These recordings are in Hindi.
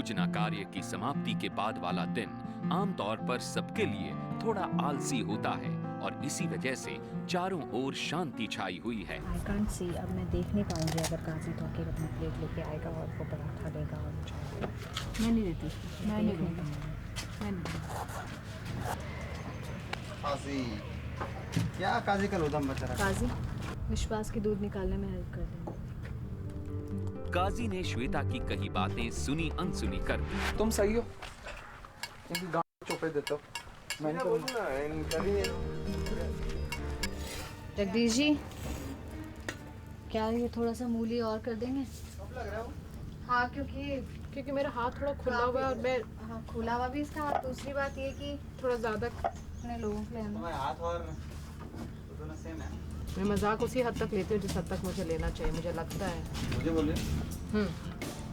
योजना कार्य की समाप्ति के बाद वाला दिन आमतौर पर सबके लिए थोड़ा आलसी होता है और इसी वजह से चारों ओर शांति छाई हुई है। आई कांट सी, अब मैं देख नहीं पाऊंगी अगर काजी तो आके अपनी प्लेट लेके आएगा और वो पराठा देगा और चाय। मैं नहीं देती, मैं नहीं दूंगी, मैं नहीं काजी क्या काजी का लोदम बचा रहा। काजी विश्वास की दूध निकालने में हेल्प कर देंगे। काजी ने श्वेता की कही बातें सुनी अनसुनी कर दी। तुम सही हो, इनकी गांड चोपड़े देते हो। मैं नहीं करूँगा। जगदीश जी, क्या ये थोड़ा सा मूली और कर देंगे? लग रहा है हाँ, क्योंकि मेरा हाथ थोड़ा खुला हुआ है और मैं हाँ खुला हुआ भी इसका हाथ। दूसरी बात ये कि थोड़ा ज्यादा अपने लोगों के लिए ना तुम्हारे हाथ और तो दोनों सेम है। मैं मजाक उसी हद तक लेती हूँ जिस हद तक मुझे लेना चाहिए, मुझे लगता है। मुझे बोले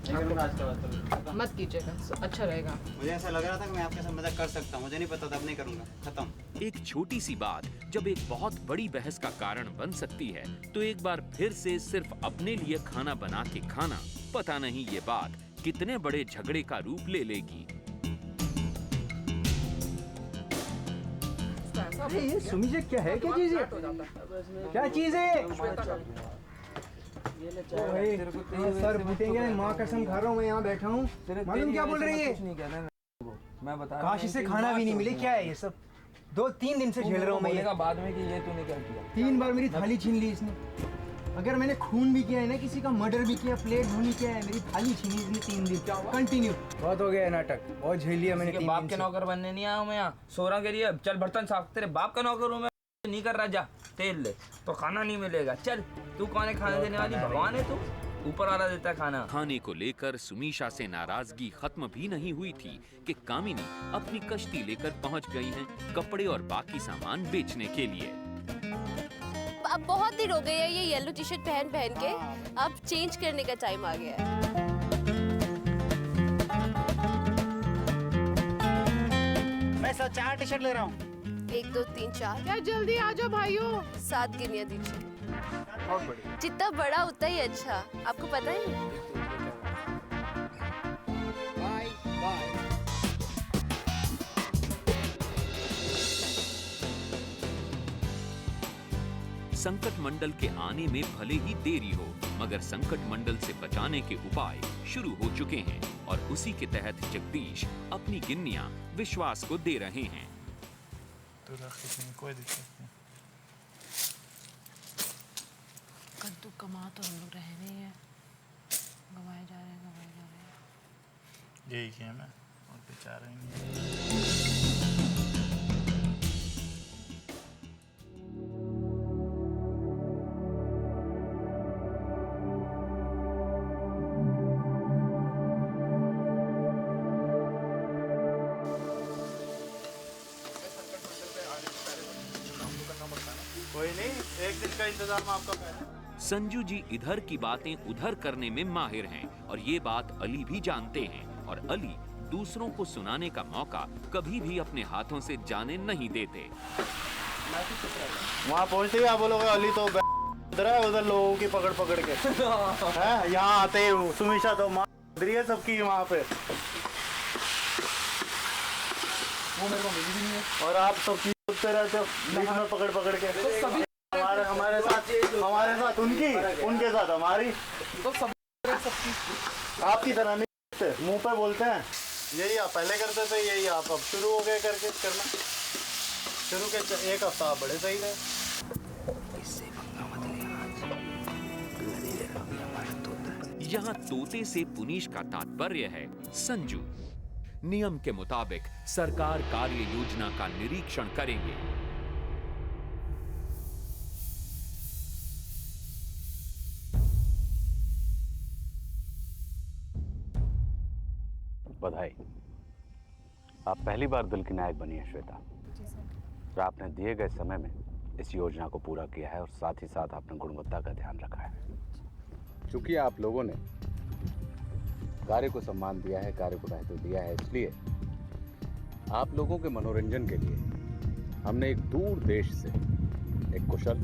आज का बात मत कीजिएगा, अच्छा रहेगा। मुझे ऐसा लग रहा था कि मैं आपके साथ मजाक कर सकता हूँ, मुझे नहीं पता था, अब नहीं करूँगा, खत्म। एक छोटी सी बात जब एक बहुत बड़ी बहस का कारण बन सकती है तो एक बार फिर से सिर्फ अपने लिए खाना बना के खाना, पता नहीं ये बात कितने बड़े झगड़े का रूप ले लेगी। अरे ये सुमी जी क्या है, क्या चीज है, क्या चीज है? सर बूटेंगे, माँ कसम खा रहा हूँ, मैं यहाँ बैठा हूँ। मालूम क्या बोल रही है? मैं बता काशी से खाना भी नहीं मिले, क्या है ये सब? 2-3 दिन से झेल रहा हूँ मैं ये। बाद में कि ये तूने क्या किया। 3 बार मेरी थाली छीन ली इसने। अगर मैंने खून भी किया है ना, किसी का मर्डर भी किया, प्लेट धोनी किया है, मेरी थाली छीनी इसने 3 दिन कंटिन्यू। बहुत हो गया नाटक, बहुत झेल लिया मैंने। बाप के नौकर बनने नहीं आया हूँ मैं यहाँ। सोरा के लिए चल बर्तन साफ, तेरे बाप का नौकर हूँ मैं, नहीं कर रहा। जा तेल ले तो खाना नहीं मिलेगा। चल तू कौन है खाने देने वाली, भगवान है तू, ऊपर वाला देता खाना। खाने को लेकर सुमीशा से नाराजगी खत्म भी नहीं हुई थी कि कामिनी अपनी कश्ती लेकर पहुंच गई हैं कपड़े और बाकी सामान बेचने के लिए। अब बहुत दिन हो गए हैं ये येलो टी शर्ट पहन के, अब चेंज करने का टाइम आ गया है। मैं 4 टी शर्ट ले रहा हूँ। 1 2 3 4 क्या जल्दी आ जाओ भाइयों। 7 गिनिया दीजिए। बहुत बढ़िया। जितना बड़ा उतना ही अच्छा, आपको पता है। Bye bye. संकट मंडल के आने में भले ही देरी हो, मगर संकट मंडल से बचाने के उपाय शुरू हो चुके हैं और उसी के तहत जगदीश अपनी गिन्नियां विश्वास को दे रहे हैं। कोई दिक्कत नहीं। कद्दू कमा तो हम लोग रहे नहीं है, गवाए जा रहे हैं। यही गेम है और बेचारा ही नहीं। कोई नहीं, एक दिन का इंतजाम आपका पहले। संजू जी इधर की बातें उधर करने में माहिर हैं और ये बात अली भी जानते हैं और अली दूसरों को सुनाने का मौका कभी भी अपने हाथों से जाने नहीं देते। वहाँ पहुँचते ही आप बोलोगे अली तो उधर है, उधर लोगों की पकड़ के है। यहाँ आते ही सुमीशा तो माँ है सबकी वहाँ पे, वो मेरे को मिली भी नहीं है। और आप सब चीज़ रहते हो बीच में पकड़ के। तो सभी हमारे साथ उनके साथ हमारी, तो सब आपकी तरह नहीं मुंह पे बोलते हैं। यही आप पहले करते थे, यही आप अब शुरू हो गए करके करना। शुरू के 1 हफ्ता आप बड़े सही रहे। यहाँ तोते से पुनीश का तात्पर्य है संजू। नियम के मुताबिक सरकार कार्य योजना का निरीक्षण करेंगे। बधाई, आप पहली बार दल की नायक बनी है श्वेता। और आपने दिए गए समय में इस योजना को पूरा किया है और साथ ही साथ आपने गुणवत्ता का ध्यान रखा है। चूंकि आप लोगों ने कार्य को सम्मान दिया है, कार्य को महत्व दिया है, इसलिए आप लोगों के मनोरंजन के लिए हमने एक दूर देश से एक कुशल,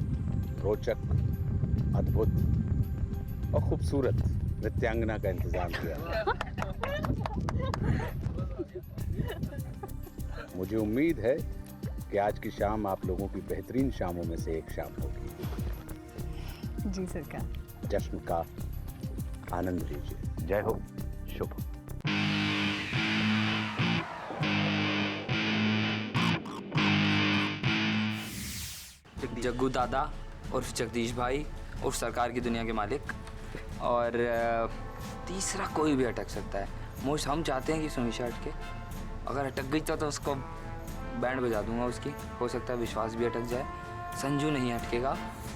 रोचक, अद्भुत और खूबसूरत नृत्यांगना का इंतजाम किया। मुझे उम्मीद है कि आज की शाम आप लोगों की बेहतरीन शामों में से एक शाम होगी। जी सरकार। जश्न का आनंद लीजिए। जय हो, शुभ हो। जग्गू दादा और जगदीश भाई और सरकार की दुनिया के मालिक, और तीसरा कोई भी अटक सकता है। मोस्ट हम चाहते हैं कि सुमिशा अटके, अगर अटक गई तो उसको बैंड बजा दूंगा उसकी। हो सकता है विश्वास भी अटक जाए। संजू नहीं अटकेगा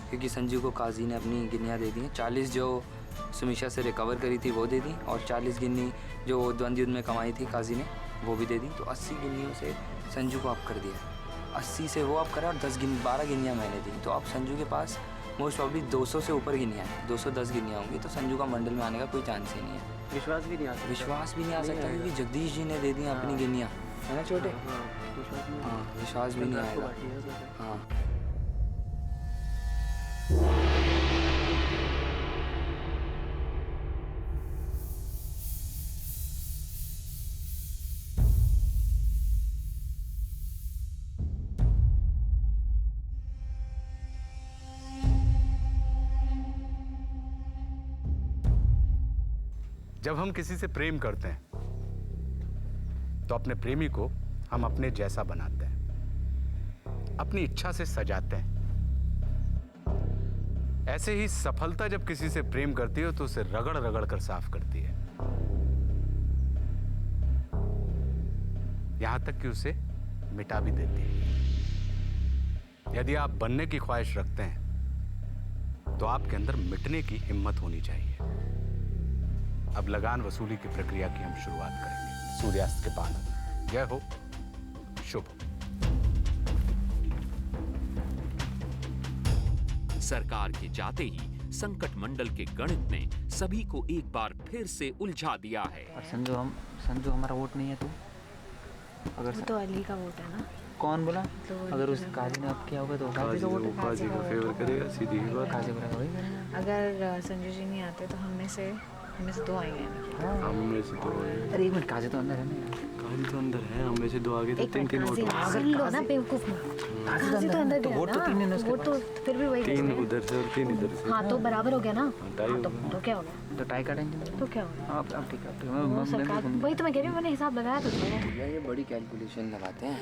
क्योंकि संजू को काजी ने अपनी गिन्नियाँ दे दी हैं। 40 जो सुमिशा से रिकवर करी थी वो दे दी, और 40 गिन्नी जो द्वंद्व युद्ध में कमाई थी काजी ने वो भी दे दी। तो 80 गिन्नियों से संजू को अप कर दिया। 80 से वो अप करा और 12 गिन्नियाँ मैंने दी। तो अब संजू के पास मोस्ट प्रॉब्ली 200 से ऊपर गिन्नियाँ हैं। 210 गिन्नियाँ होंगी, तो संजू का मंडल में आने का कोई चांस ही नहीं है। विश्वास भी नहीं आ सकता। विश्वास भी नहीं आ सकता क्योंकि जगदीश जी ने दे दी अपनी गिन्नियाँ, है ना छोटे। हाँ, विश्वास भी नहीं आएगा। हाँ, जब हम किसी से प्रेम करते हैं तो अपने प्रेमी को हम अपने जैसा बनाते हैं, अपनी इच्छा से सजाते हैं। ऐसे ही सफलता जब किसी से प्रेम करती है तो उसे रगड़ रगड़ कर साफ करती है, यहां तक कि उसे मिटा भी देती है। यदि आप बनने की ख्वाहिश रखते हैं तो आपके अंदर मिटने की हिम्मत होनी चाहिए। अब लगान वसूली की प्रक्रिया की हम शुरुआत करेंगे सूर्यास्त के बाद। जय हो, शुभ हो। सरकार के जाते ही संकट मंडल के गणित ने सभी को एक बार फिर से उलझा दिया है। और संजू हमारा वोट नहीं है तू। अगर वो तो अली का वोट है ना। कौन बोला? तो अगर उस काजी ने अब किया होगा तो काजी का वोट है, काजी का फेवर करेगा, सीधी ही बात। काजी करेगा, वही करेगा। अगर संजू जी नहीं आते तो हम में से 2 आएंगे। हम में से 2 हैं। अरे एक मिनट, काजी तो अंदर है ना। काजी तो अंदर है, हम में से 2 आगे तो 3 वोट। सुन लो ना बेवकूफ ना। काजी तो अंदर तो गया वोट तो ना। 3 है उसके वो तो फिर भी वही 3 बचेगा। उधर से और 3 इधर से। हाँ तो बराबर हो गया ना। टाई हो तो क्या हो गया? तो टाई का टेंशन। तो क्या हो गया? अब ठीक है। वो सरकार वही तो मैं कह रही हूँ, मैंने हिसाब लगाया था तुम्हें। भैया ये बड़ी कैलकुलेशन लगाते हैं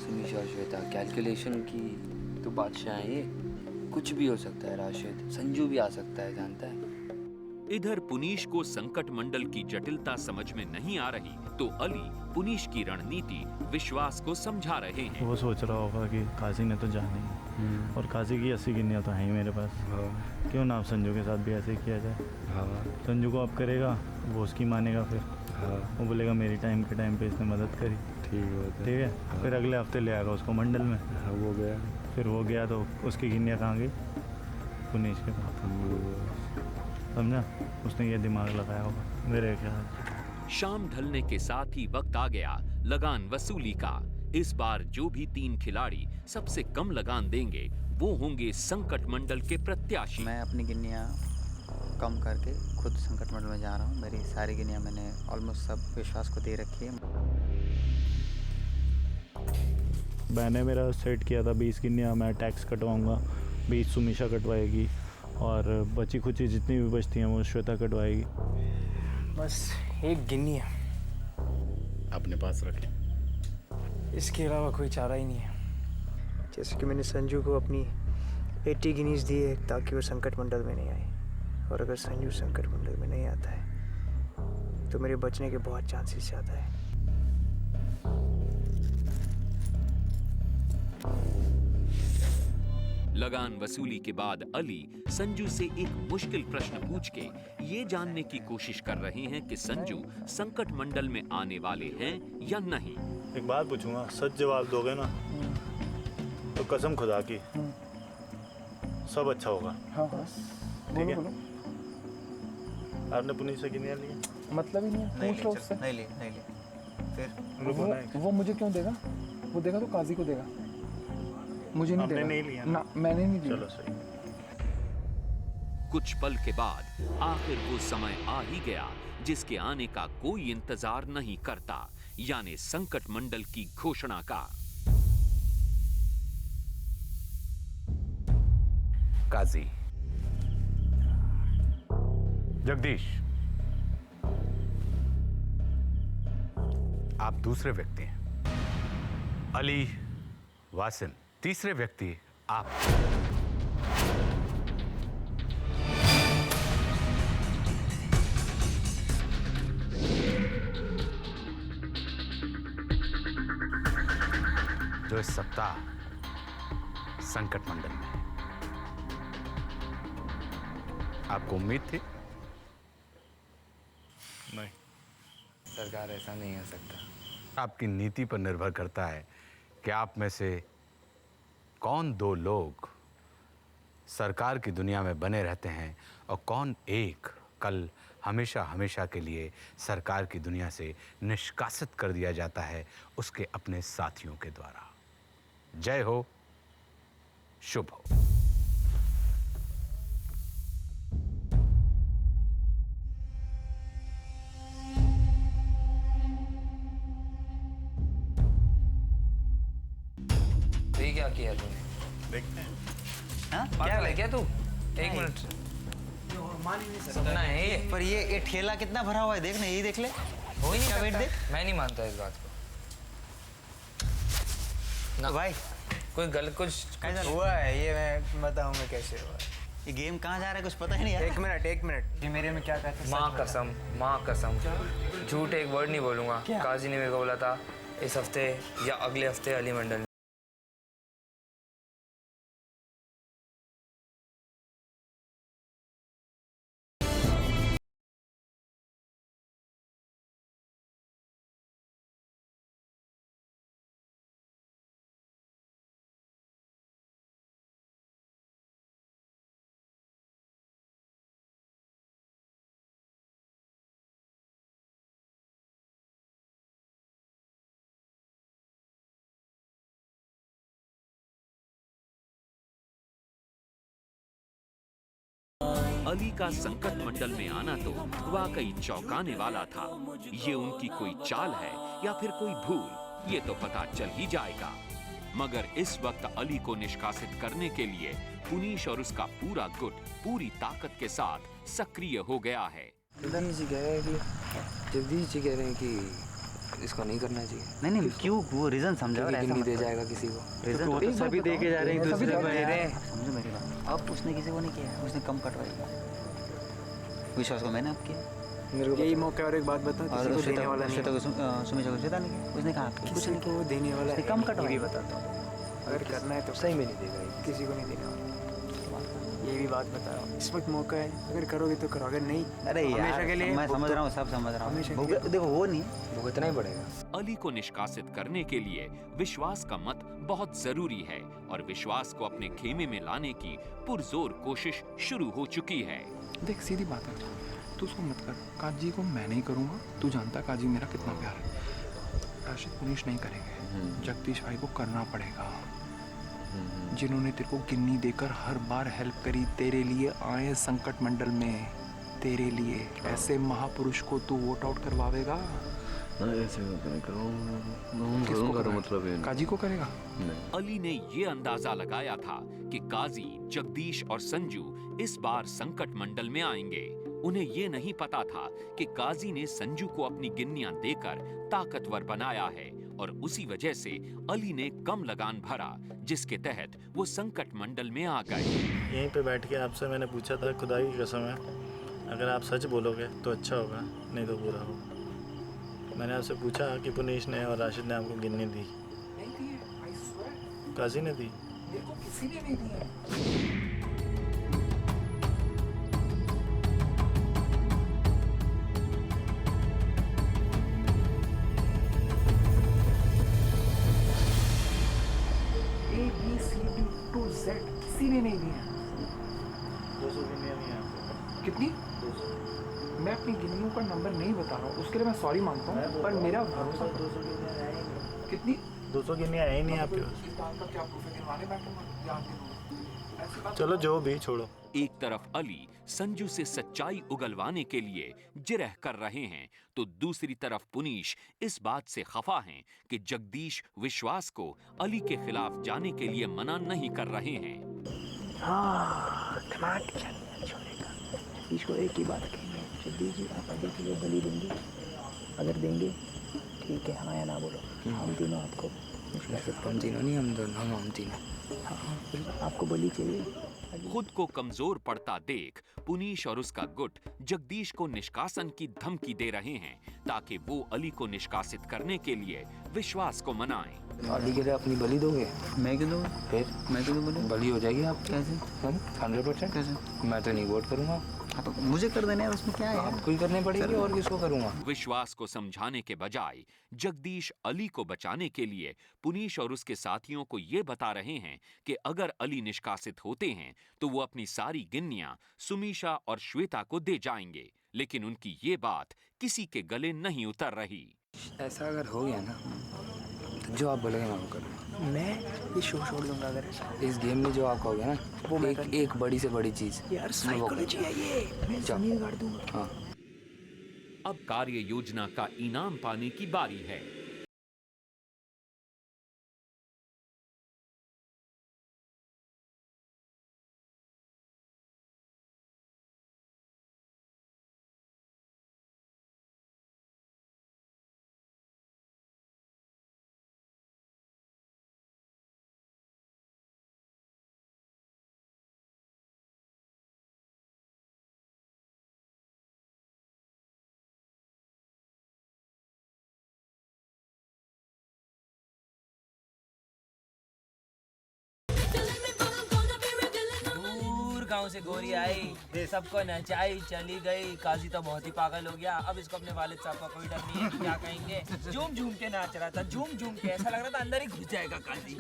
सुमिशा और श्वेता। कैलकुलेशन की तो बादशाह हैं ये। कुछ भी हो सकता है राशिद, संजू भी आ सकता है, जानता है। इधर पुनीश को संकट मंडल की जटिलता समझ में नहीं आ रही तो अली पुनीश की रणनीति विश्वास को समझा रहे हैं। वो सोच रहा होगा कि काजी ने तो जाना ही और काजी की 80 गिन्नियाँ तो हैं ही मेरे पास। क्यों ना आप संजू के साथ भी ऐसे ही किया जाए। संजू को आप करेगा, वो उसकी मानेगा, फिर वो बोलेगा मेरी टाइम के टाइम पे इसने मदद करी। ठीक है। फिर अगले हफ्ते ले आएगा उसको मंडल में। वो गया। फिर वो गया तो उसकी गिन्नियाँ कहाँ गई? पुनीश के पास। समझा? उसने ये दिमाग लगाया होगा मेरे ख्याल। शाम ढलने के साथ ही वक्त आ गया लगान वसूली का। इस बार जो भी 3 खिलाड़ी सबसे कम लगान देंगे वो होंगे संकट मंडल के प्रत्याशी। मैं अपनी गिन्नियाँ कम करके खुद संकट मंडल में जा रहा हूँ। मेरी सारी गिन्नियाँ मैंने ऑलमोस्ट सब विश्वास को दे रखी है। मैंने मेरा सेट किया था 20 गिन्नियाँ मैं टैक्स कटवाऊँगा, 20 सुमिशा कटवाएगी और बची खुची जितनी भी बचती हैं वो श्वेता कटवाएगी। बस एक गिन्नी है अपने पास रखें। इसके अलावा कोई चारा ही नहीं है। जैसे कि मैंने संजू को अपनी 80 गिनीज दी है ताकि वो संकट मंडल में नहीं आए, और अगर संजू संकट मंडल में नहीं आता है तो मेरे बचने के बहुत चांसेस ज़्यादा है। लगान वसूली के बाद अली संजू से एक मुश्किल प्रश्न पूछ के ये जानने की कोशिश कर रहे हैं कि संजू संकट मंडल में आने वाले हैं या नहीं। एक बात पूछूंगा, सच जवाब दोगे ना तो कसम खुदा की सब अच्छा होगा। हाँ बस ठीक है। आपने पुनीश से गिन्नियाँ ली? मतलब ही नहीं है। पूछ लो उससे। नहीं ले फिर वो मुझे क्यों देगा? वो देगा तो काजी को देगा, मुझे नहीं देगा। नहीं लिया ना, मैंने नहीं लिया। चलो सही। कुछ पल के बाद आखिर वो समय आ ही गया जिसके आने का कोई इंतजार नहीं करता, यानी संकट मंडल की घोषणा का। काजी जगदीश, आप दूसरे व्यक्ति हैं। अली, वासिम तीसरे व्यक्ति आप। जो इस सप्ताह संकट मंडल में है। आपको उम्मीद थी? नहीं, सरकार ऐसा नहीं हो सकता। आपकी नीति पर निर्भर करता है कि आप में से कौन दो लोग सरकार की दुनिया में बने रहते हैं और कौन एक कल हमेशा हमेशा के लिए सरकार की दुनिया से निष्कासित कर दिया जाता है उसके अपने साथियों के द्वारा। जय हो, शुभ हो। ये क्या किया तूने? देखते हैं। हाँ? क्या है क्या तू? एक मिनट। सपना है ये। पर ये ठेला कितना भरा हुआ है, देख ना, यही देख ले। हो ही नहीं क्या वेट सकता। देख। मैं नहीं मानता इस बात को। ना तो भाई कोई गलत कुछ हुआ है, ये मैं बताऊंगा कैसे हुआ है। ये गेम कहाँ जा रहा है कुछ पता ही नहीं यार। एक मिनट, ये मेरे में क्या कहते हैं? माँ कसम झूठ एक वर्ड नहीं बोलूंगा। काजी ने मेरे को बोला था इस हफ्ते या अगले हफ्ते अली मंडल। अली का संकट मंडल में आना तो वाकई चौंकाने वाला था। ये उनकी कोई चाल है या फिर कोई भूल, ये तो पता चल ही जाएगा। मगर इस वक्त अली को निष्कासित करने के लिए पुनीश और उसका पूरा गुट पूरी ताकत के साथ सक्रिय हो गया है। जगदीश जी कह रहे हैं कि इसको नहीं करना चाहिए। नहीं क्यों, वो रीजन समझा। नहीं दे जाएगा किसी को। रीजन तो सभी दे के जा रहे हैं, दूसरे को दे रहे हैं। समझो मेरी बात। अब उसने किसी को नहीं किया, उसने कम कटवाई। विश्वास को मैंने अब किया। मेरे को यही मौका। और एक बात बता, और सुमिशा को श्वेता ने किया, उसने कहा कुछ नहीं को देने वाला है। कम कटवाई। ये भी बताता हूँ, अगर करना है तो सही में नहीं देगा, किसी को नहीं देने वाला। ये भी बात बता रहा हूँ, इस वक्त मौका है, अगर करोगे तो करो, अगर नहीं अरे हमेशा के लिए मैं समझ रहा हूँ, सब समझ रहा हूँ। देखो वो नहीं भुगतना ही पड़ेगा। अली को निष्कासित करने के लिए विश्वास का मत बहुत जरूरी है और विश्वास को अपने खेमे में लाने की पुरजोर कोशिश शुरू हो चुकी है। देख सीधी बात है, तू उसको मत कर। काजी को मैं नहीं करूँगा, तू जानता काजी मेरा कितना प्यार है। राशिद पुनीश नहीं करेंगे, जगदीश भाई को करना पड़ेगा। जिन्होंने तेरे को गिन्नी देकर हर बार हेल्प करी, तेरे लिए आए संकट मंडल में, तेरे लिए। ऐसे महापुरुष को तू वोट आउट करवावेगा? मतलब काजी को करेगा? अली ने ये अंदाजा लगाया था कि काजी, जगदीश और संजू इस बार संकट मंडल में आएंगे। उन्हें ये नहीं पता था कि काजी ने संजू को अपनी गिन्नियां देकर ताकतवर बनाया है और उसी वजह से अली ने कम लगान भरा, जिसके तहत वो संकट मंडल में आ गए। यहीं पे बैठ के आपसे मैंने पूछा था, खुदा की कसम है, अगर आप सच बोलोगे तो अच्छा होगा, नहीं तो बुरा होगा। मैंने आपसे पूछा कि पुनीश ने और राशिद ने आपको गिन्नी दी? काजी ने दी? किसी ने नहीं दिया। किसी ने नहीं दिया। 200 गिन्नियाँ नहीं हैं। कितनी? 200। मैं अपनी गिन्नियों का नंबर नहीं बता रहा हूँ, उसके लिए मैं सॉरी मांगता हूँ, पर मेरा भरोसा। 200 गिन्नियाँ हैं ही नहीं। कितनी? 200 गिन्नियाँ है ही नहीं आपके पास। इस बात का क्या प्रूफ है? गिनवाने बैठूंगा या आप गिनोगे? चलो जो भी छोड़ो। एक तरफ अली संजू से सच्चाई उगलवाने के लिए जिरह कर रहे हैं, तो दूसरी तरफ पुनीश इस बात से खफा हैं कि जगदीश विश्वास को अली के खिलाफ जाने के लिए मना नहीं कर रहे हैं। दिमाग छोड़ेगा। जगदीश को एक ही बात कहेंगे, जगदीश जी आप अली के लिए बलि देंगे? अगर देंगे ठीक है, हाँ या ना बोलो। हम तीनों आपको हम तीनों नहीं, हम दोनों, हम तीनों। हाँ, आपको बलि चाहिए? खुद को कमजोर पड़ता देख पुनीश और उसका गुट जगदीश को निष्कासन की धमकी दे रहे हैं ताकि वो अली को निष्कासित करने के लिए विश्वास को मनाएं। अली के लिए अपनी बलि दोगे? मैं क्यों दूंगा? फिर मैं क्यों दूंगा? बलि हो जाएगी आप। कैसे? 100%। कैसे? मैं तो नहीं वोट करूंगा। तो मुझे कर देना है, उसमें क्या है? आपको ही करने पड़ेगी, और किसको करूंगा? विश्वास को समझाने के बजाय जगदीश अली को बचाने के लिए पुनीश और उसके साथियों को ये बता रहे हैं कि अगर अली निष्कासित होते हैं तो वो अपनी सारी गिन्नियां सुमीशा और श्वेता को दे जाएंगे, लेकिन उनकी ये बात किसी के गले नहीं उतर रही। ऐसा अगर हो गया ना, तो जो आप बोलेंगे मैं वो करूँगा। मैं ये शो छोड़ दूंगा अगर ऐसा। इस गेम में जो आप कहोगे ना, वो एक बड़ी से बड़ी चीज यार साइकोलॉजी है ये, मैं जमीन गाड़ दूंगा। हाँ। अब कार्य योजना का इनाम पाने की बारी है। गांव से गोरी आई, सबको नचाई, चली गई। काजी तो बहुत ही पागल हो गया। अब इसको अपने वालिद साहब का कोई डर नहीं है, क्या कहेंगे। झूम झूम के नाच रहा था, झूम झूम के, ऐसा लग रहा था अंदर ही घुस जाएगा काजी।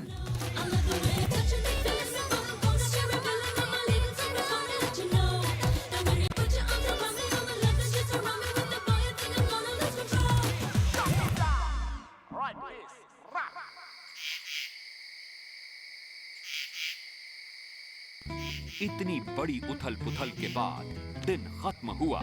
इतनी बड़ी उथल पुथल के बाद दिन खत्म हुआ।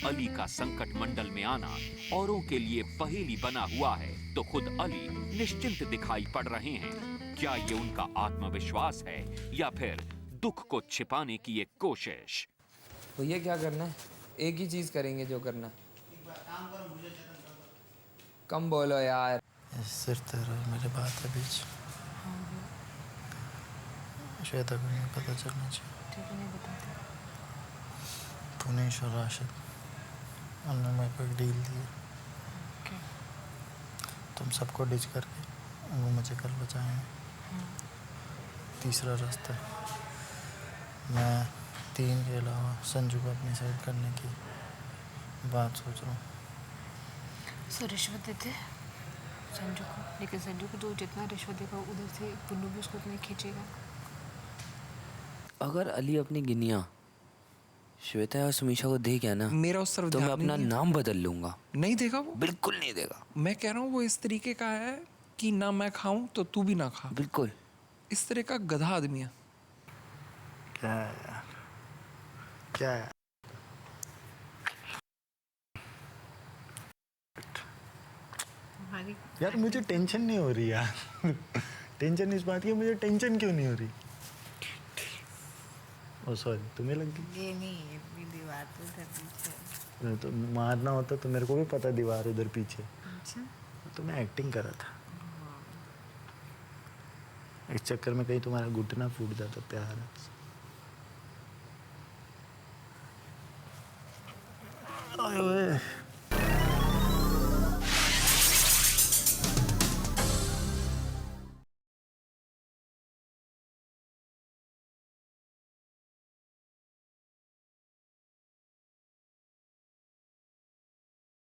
अली का संकट मंडल में आना औरों के लिए पहेली बना हुआ है, तो खुद अली निश्चिंत दिखाई पड़ रहे हैं। क्या ये उनका आत्मविश्वास है या फिर दुख को छिपाने की एक कोशिश? भैया क्या करना है? एक ही चीज करेंगे जो करना है। कम बोलो यार। सिर्फ तेरा मेरे बात है बीच। श्वेता को नहीं पता चलना चाहिए। पुनीश और राशिद उन्होंने मेरे को एक डील दी है। तुम सबको डिच करके वो मुझे कल बचाएंगे। तीसरा रास्ता मैं 3 के अलावा संजू को अपनी साइड करने की बात सोच रहा हूँ। सो रिश्वत देते संजू को, लेकिन संजू को तो जितना रिश्वत देगा उधर से पुन्नू भी उसको उतना खींचेगा। अगर अली अपनी गिनिया श्वेता और सुमीशा को दे गया ना, मेरा उस तरफ तो मैं ध्यान अपना नहीं है। नाम बदल लूंगा। नहीं देगा वो, बिल्कुल नहीं देगा। मैं कह रहा हूँ वो इस तरीके का है कि ना मैं खाऊं तो तू भी ना खा। बिल्कुल इस तरह का गधा आदमी है। क्या है यार, क्या है यार, मुझे टेंशन नहीं हो रही यार। टेंशन इस बात की, मुझे टेंशन क्यों नहीं हो रही? ओ सॉरी, तुम्हें लग गई? ये नहीं, ये दीवार तो उधर पीछे। तो मारना होता तो मेरे को भी पता दीवार उधर पीछे। अच्छा। तो मैं एक्टिंग कर रहा था। इस चक्कर में कहीं तुम्हारा घुटना फूट जाता प्यार है।